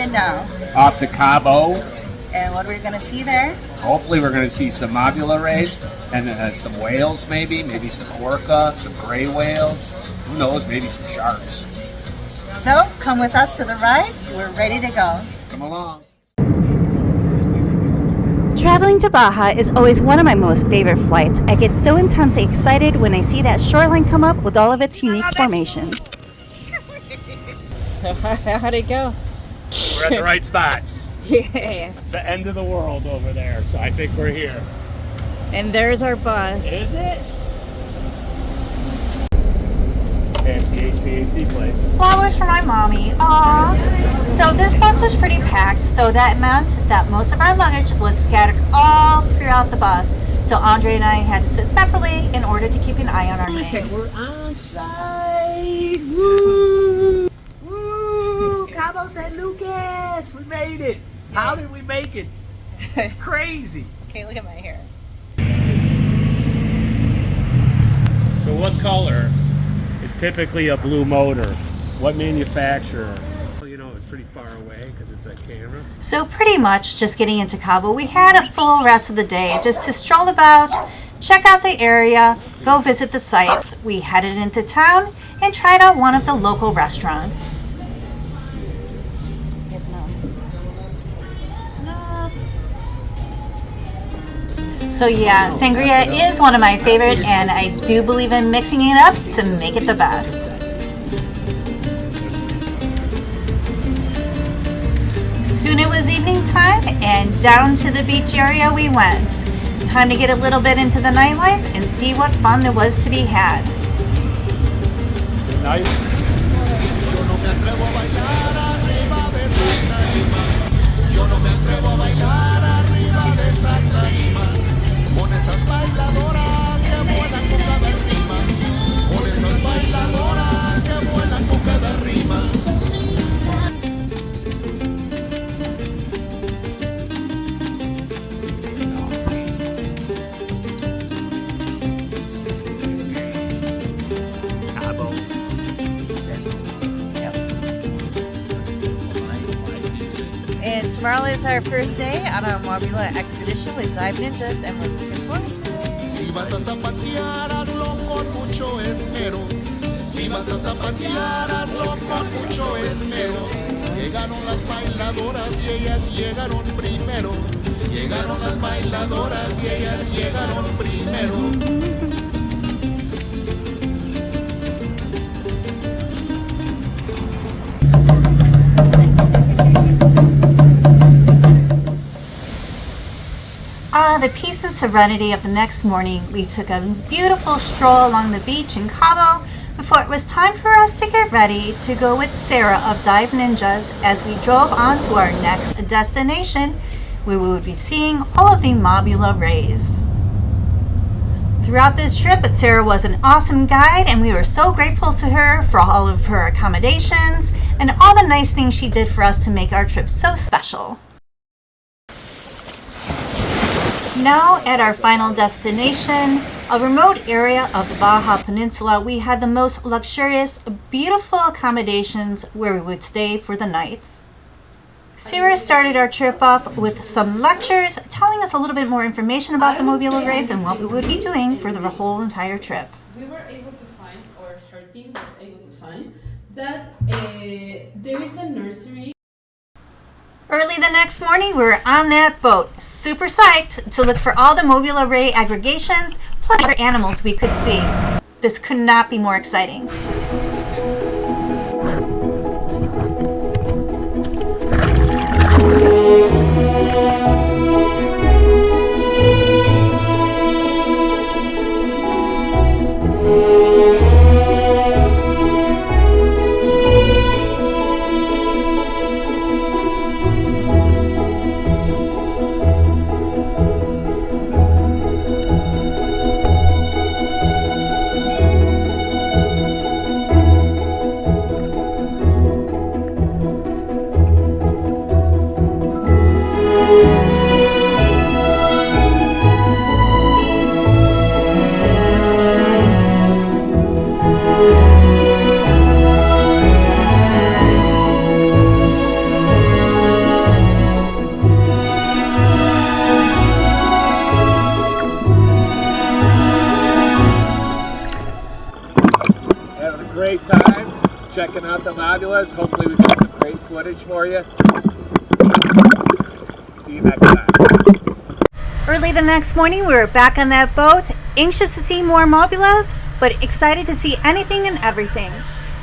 headed now? Off to Cabo. And what are we going to see there? Hopefully we're going to see some Mobula rays and some whales maybe some orca, some gray whales. Who knows, maybe some sharks. So, come with us for the ride. We're ready to go. Come along. Traveling to Baja is always one of my most favorite flights. I get so intensely excited when I see that shoreline come up with all of its unique formations. How'd it go? We're at the right spot. Yeah. It's the end of the world over there, so I think we're here. And there's our bus. Is it? Past the HVAC place. Flowers for my mommy. Aww. So this bus was pretty packed, so that meant that most of our luggage was scattered all throughout the bus. So Andre and I had to sit separately in order to keep an eye on our names. We're on site! Woo! Woo! Cabo San Lucas! We made it! How did we make it? It's crazy! Okay, look at my hair. So what color is typically a blue motor? What manufacturer? Well, you know, it's pretty far away because it's a camera. So pretty much just getting into Cabo, we had a full rest of the day just to stroll about, check out the area, go visit the sites. We headed into town and tried out one of the local restaurants. It's enough. It's enough. So yeah, sangria is one of my favorite, and I do believe in mixing it up to make it the best. Soon it was evening time, and down to the beach area we went. Time to get a little bit into the nightlife and see what fun there was to be had. Nice. And tomorrow is our first day on our Mobula expedition with Dive Ninjas, and we're looking forward to it. Si vas a zapatear, hazlo con mucho esmero. Si vas a zapatear, hazlo con mucho esmero. Llegaron las bailadoras y ellas llegaron primero. Llegaron las bailadoras y ellas llegaron primero. The peace and serenity of the next morning, we took a beautiful stroll along the beach in Cabo before it was time for us to get ready to go with Sarah of Dive Ninjas as we drove on to our next destination, where we would be seeing all of the Mobula rays. Throughout this trip, Sarah was an awesome guide, and we were so grateful to her for all of her accommodations and all the nice things she did for us to make our trip so special. Now at our final destination, a remote area of the Baja Peninsula, we had the most luxurious, beautiful accommodations where we would stay for the nights. Sarah started our trip off with some lectures, telling us a little bit more information about the Mobula race and what we would be doing for the whole entire trip. We were able to find, or her team was able to find, that there is a nursery. Early the next morning, we were on that boat, super psyched to look for all the Mobula ray aggregations, plus other animals we could see. This could not be more exciting. great time checking out the Mobulas. Hopefully we got some great footage for you. See you next time. Early the next morning, we were back on that boat, anxious to see more Mobulas, but excited to see anything and everything.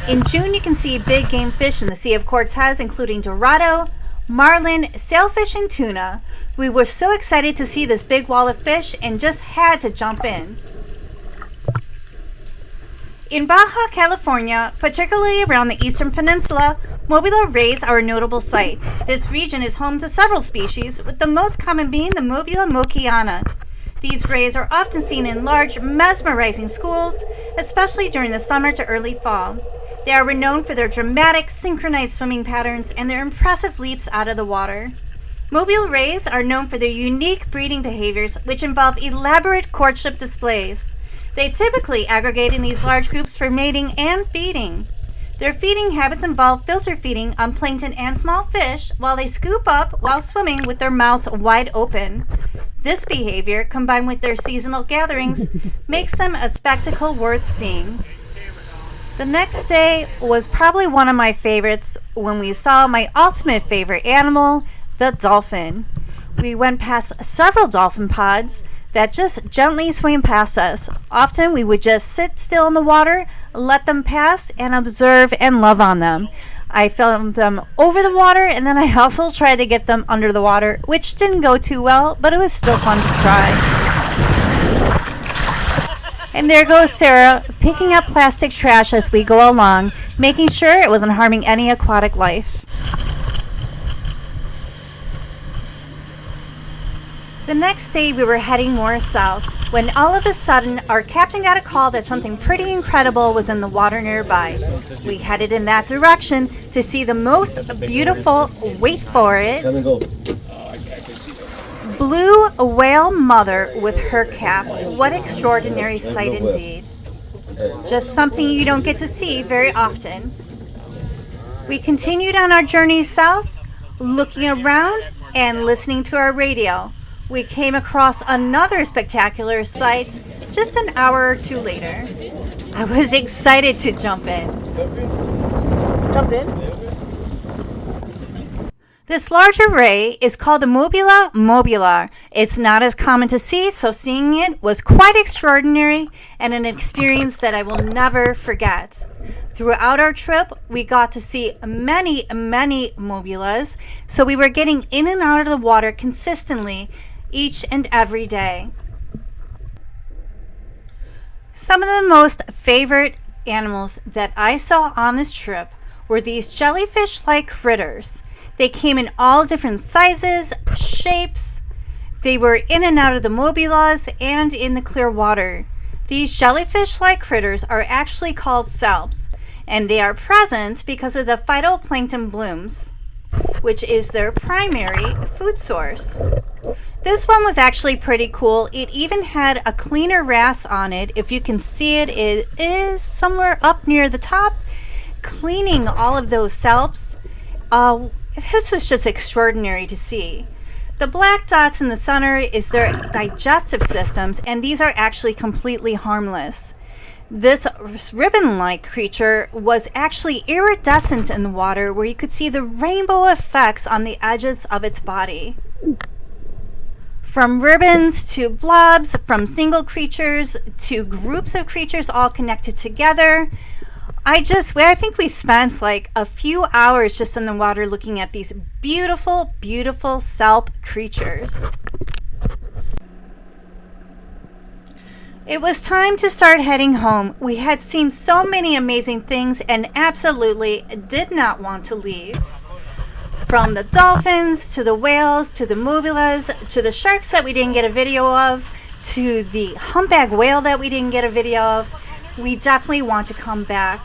In June, you can see big game fish in the Sea of Cortez, including dorado, marlin, sailfish, and tuna. We were so excited to see this big wall of fish and just had to jump in. In Baja, California, particularly around the eastern peninsula, Mobula rays are a notable sight. This region is home to several species, with the most common being the Mobula mokiana. These rays are often seen in large, mesmerizing schools, especially during the summer to early fall. They are renowned for their dramatic, synchronized swimming patterns and their impressive leaps out of the water. Mobula rays are known for their unique breeding behaviors, which involve elaborate courtship displays. They typically aggregate in these large groups for mating and feeding. Their feeding habits involve filter feeding on plankton and small fish while they scoop up while swimming with their mouths wide open. This behavior, combined with their seasonal gatherings, makes them a spectacle worth seeing. The next day was probably one of my favorites when we saw my ultimate favorite animal, the dolphin. We went past several dolphin pods that just gently swam past us. Often we would just sit still in the water, let them pass, and observe and love on them. I filmed them over the water, and then I also tried to get them under the water, which didn't go too well, but it was still fun to try. And there goes Sarah, picking up plastic trash as we go along, making sure it wasn't harming any aquatic life. The next day we were heading more south, when all of a sudden our captain got a call that something pretty incredible was in the water nearby. We headed in that direction to see the most beautiful, wait for it, blue whale mother with her calf. What extraordinary sight indeed. Just something you don't get to see very often. We continued on our journey south, looking around and listening to our radio. We came across another spectacular sight just an hour or two later. I was excited to jump in. Jump in. This larger ray is called the Mobula mobular. It's not as common to see, so seeing it was quite extraordinary and an experience that I will never forget. Throughout our trip, we got to see many mobulas, so we were getting in and out of the water consistently each and every day. Some of the most favorite animals that I saw on this trip were these jellyfish-like critters. They came in all different sizes, shapes. They were in and out of the mobulas and in the clear water. These jellyfish-like critters are actually called salps, and they are present because of the phytoplankton blooms, which is their primary food source. This one was actually pretty cool. It even had a cleaner wrasse on it. If you can see it, it is somewhere up near the top, cleaning all of those salps. This was just extraordinary to see. The black dots in the center is their digestive systems, and these are actually completely harmless. This ribbon-like creature was actually iridescent in the water, where you could see the rainbow effects on the edges of its body. From ribbons to blobs, from single creatures to groups of creatures all connected together. I think we spent like a few hours just in the water looking at these beautiful, beautiful salp creatures. It was time to start heading home. We had seen so many amazing things and absolutely did not want to leave. From the dolphins, to the whales, to the mobulas, to the sharks that we didn't get a video of, to the humpback whale that we didn't get a video of, we definitely want to come back.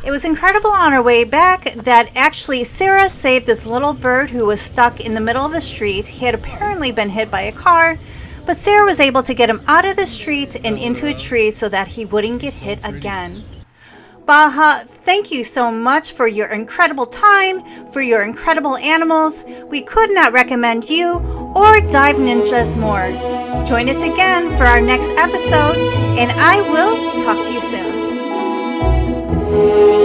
It was incredible on our way back that actually Sarah saved this little bird who was stuck in the middle of the street. He had apparently been hit by a car, but Sarah was able to get him out of the street and into a tree so that he wouldn't get hit again. Baja, thank you so much for your incredible time, for your incredible animals. We could not recommend you or Dive Ninjas more. Join us again for our next episode, and I will talk to you soon. Bye.